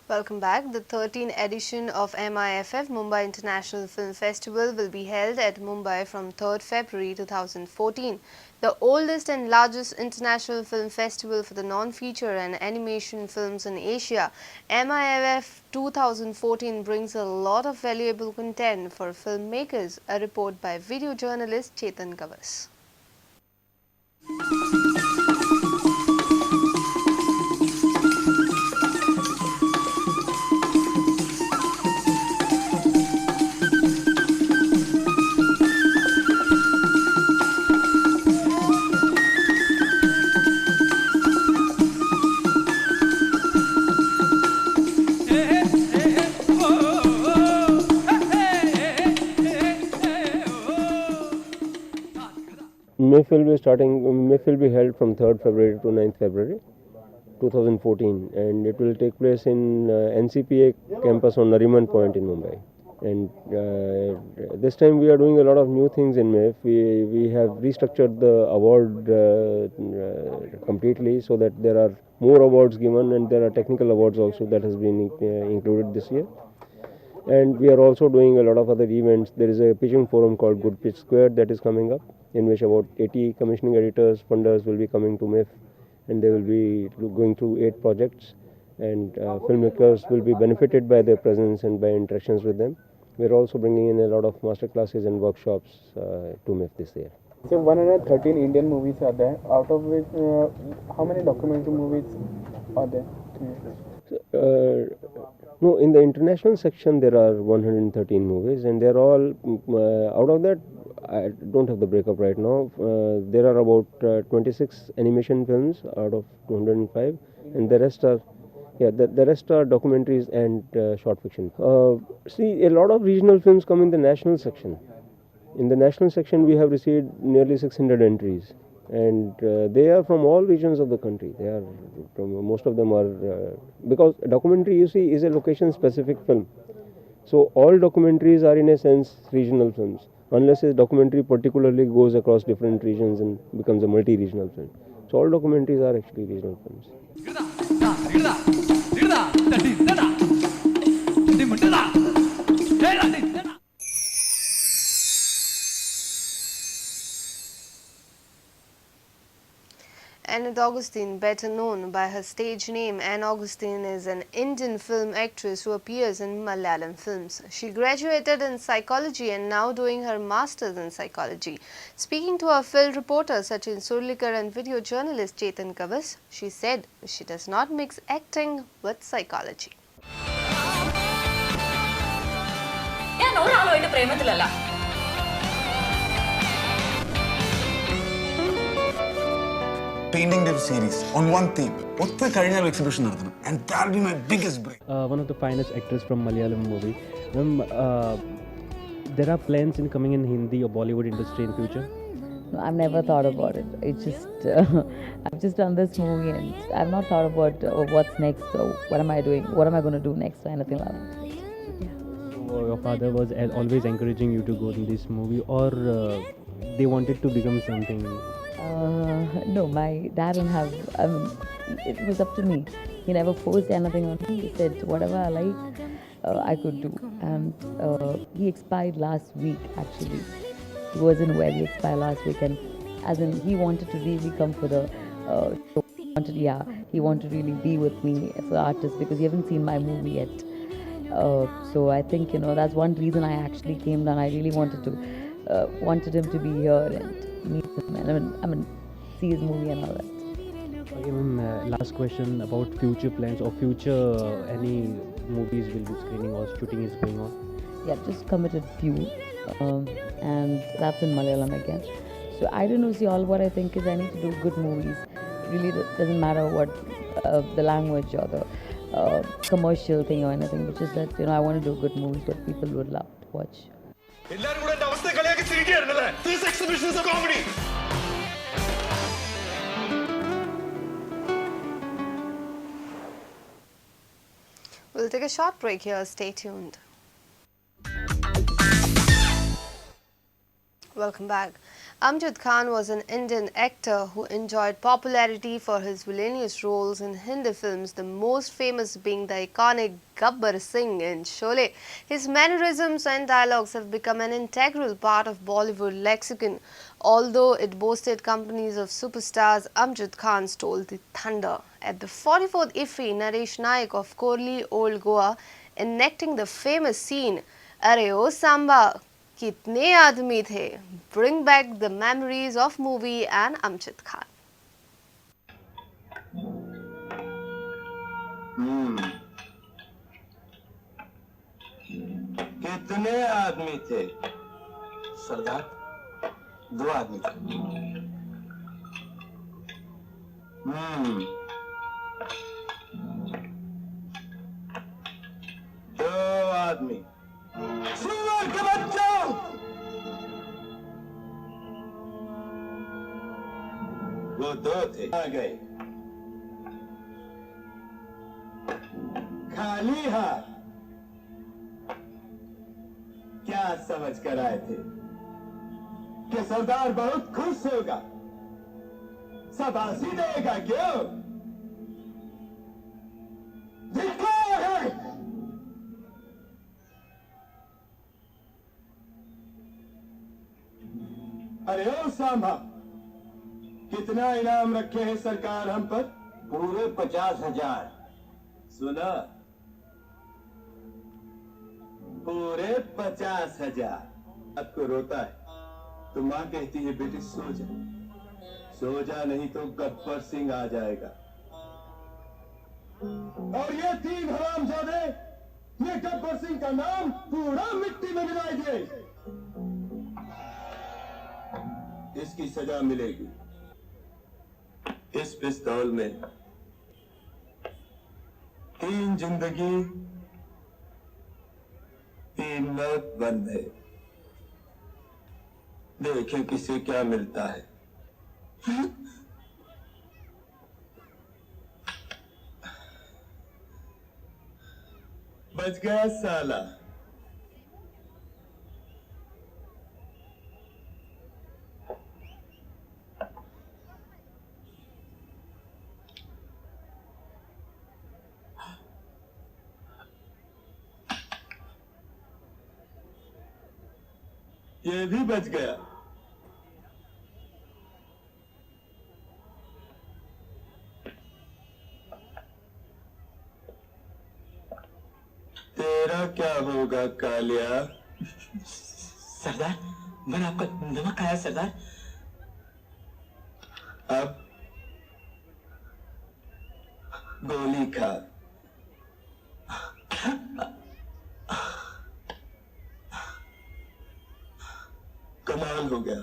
Welcome back. The 13th edition of MIFF Mumbai International Film Festival will be held at Mumbai from 3rd February 2014. The oldest and largest international film festival for the non-feature and animation films in Asia, MIFF 2014 brings a lot of valuable content for filmmakers. A report by video journalist Chetan Gavas. MIFF will be held from 3rd February to 9th February 2014, and it will take place in NCPA campus on Nariman Point in Mumbai. And this time we are doing a lot of new things in MIFF. We have restructured the award completely so that there are more awards given, and there are technical awards also that has been included this year. And we are also doing a lot of other events. There is a pitching forum called Good Pitch Square that is coming up, in which about 80 commissioning editors, funders will be coming to MIFF, and they will be going through 8 projects, and filmmakers will be benefited by their presence and by interactions with them. We are also bringing in a lot of master classes and workshops to MIFF this year. So 113 Indian movies are there, out of which how many documentary movies are there? No, in the international section there are 113 movies, and they're all, out of that, I don't have the breakup right now, there are about 26 animation films out of 205, and the rest are, the rest are documentaries and short fiction. See, a lot of regional films come in the national section. In the national section we have received nearly 600 entries, and they are from all regions of the country. They are from, most of them are, because a documentary, you see, is a location specific film. So all documentaries are in a sense regional films, unless a documentary particularly goes across different regions and becomes a multi-regional film. So all documentaries are actually regional films. Anne Augustine, better known by her stage name Anne Augustine, is an Indian film actress who appears in Malayalam films. She graduated in psychology and now doing her masters in psychology. Speaking to our film reporter Sachin Surlikar and video journalist Chetan Gavas, she said she does not mix acting with psychology. Painting their series on one theme. What's the current exhibition? And that'll be my biggest break. One of the finest actors from Malayalam movie. There are plans in coming in Hindi or Bollywood industry in future? No, I've never thought about it. It's just I've just done this movie and I've not thought about what's next or what am I doing, what am I going to do next or anything like that. So your father was always encouraging you to go in this movie, or they wanted to become something? No, my dad didn't have, it was up to me. He never forced anything on me. He said whatever I like, I could do. And he expired last week actually. He wasn't well, he expired last week, and as in he wanted to really come for the show. He wanted to really be with me as an artist because he hasn't seen my movie yet. So I think, that's one reason I actually came down. I really wanted him to be here and meet him and see his movie and all that. Okay, ma'am, last question about future plans or future any movies will be screening or shooting is going on? Yeah, just committed few, and that's in Malayalam again. So I don't know, see, all what I think is I need to do good movies. It really doesn't matter what the language or the commercial thing or anything, but just that, I want to do good movies that people would love to watch. This exhibition is a comedy. We'll take a short break here. Stay tuned. Welcome back. Amjad Khan was an Indian actor who enjoyed popularity for his villainous roles in Hindi films, the most famous being the iconic Gabbar Singh in Sholay. His mannerisms and dialogues have become an integral part of Bollywood lexicon. Although it boasted companies of superstars, Amjad Khan stole the thunder. At the 44th IFFI, Naresh Naik of Korli, Old Goa, enacting the famous scene, "Arey O Samba, कितने आदमी थे?" Bring back the memories of movie and Amjad Khan. कितने आदमी थे? सरदार 2 आदमी थे। दो आदमी। सुअर के बच्चों! वो 2 थे, आ गए। खाली हाथ क्या समझ कर आए थे कि सरदार बहुत खुश होगा, शाबाशी देगा? क्यों? दिखा है अरे ओ सांभा, कितना इनाम रखे हैं सरकार हम पर? पूरे 50,000। सुना? पूरे 50,000। आपको रोता है तो मां कहती है बेटी सो जा, सो जा, नहीं तो गब्बर सिंह आ जाएगा। और ये 3 हरामजादे ये गब्बर सिंह का नाम पूरा मिट्टी में मिलाएंगे। इसकी सजा मिलेगी। इस पिस्तौल में 3 जिंदगी 3 मौत बंद है। देखें किसे क्या मिलता है। बच गया साला। ये भी बच गया। तेरा क्या होगा कालिया? सरदार, मैंने आपका नमक खाया सरदार। अब गोली खा। कमाल हो गया।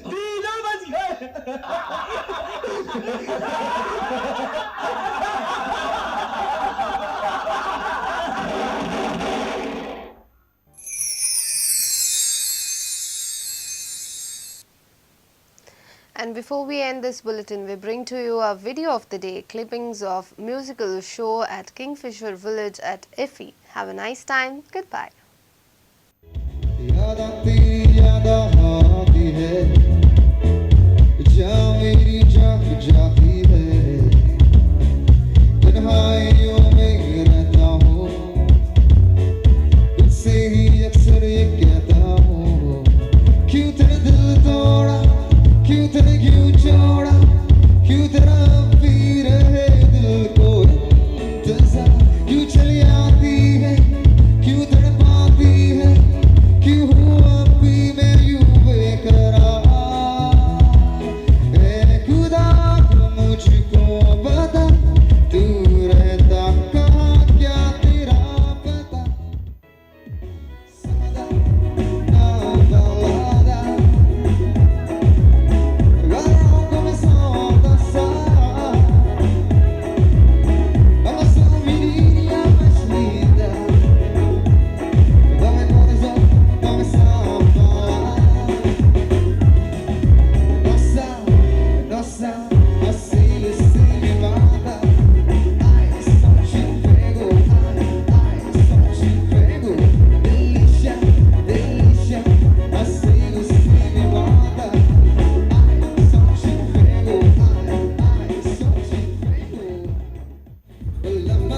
तीनों बच गए। And before we end this bulletin, we bring to you a video of the day, clippings of musical show at Kingfisher Village at IFFI. Have a nice time. Goodbye. याद आती याद आती है, जहाँ मेरी जाग जाती है, तन्हाइयों में रहता हूँ, खुद से ही अक्सर ये कहता हूँ, क्यों तेरा दिल तोड़ा, क्यों तेरे क्यों छोड़ा, क्यों तेरा पी रहे दिल को इंतजार, क्यों चली आती है, क्यों तड़पाती है, क्यों हुआ भी मैं यूं बेकरार। ए खुदा मुझ Well,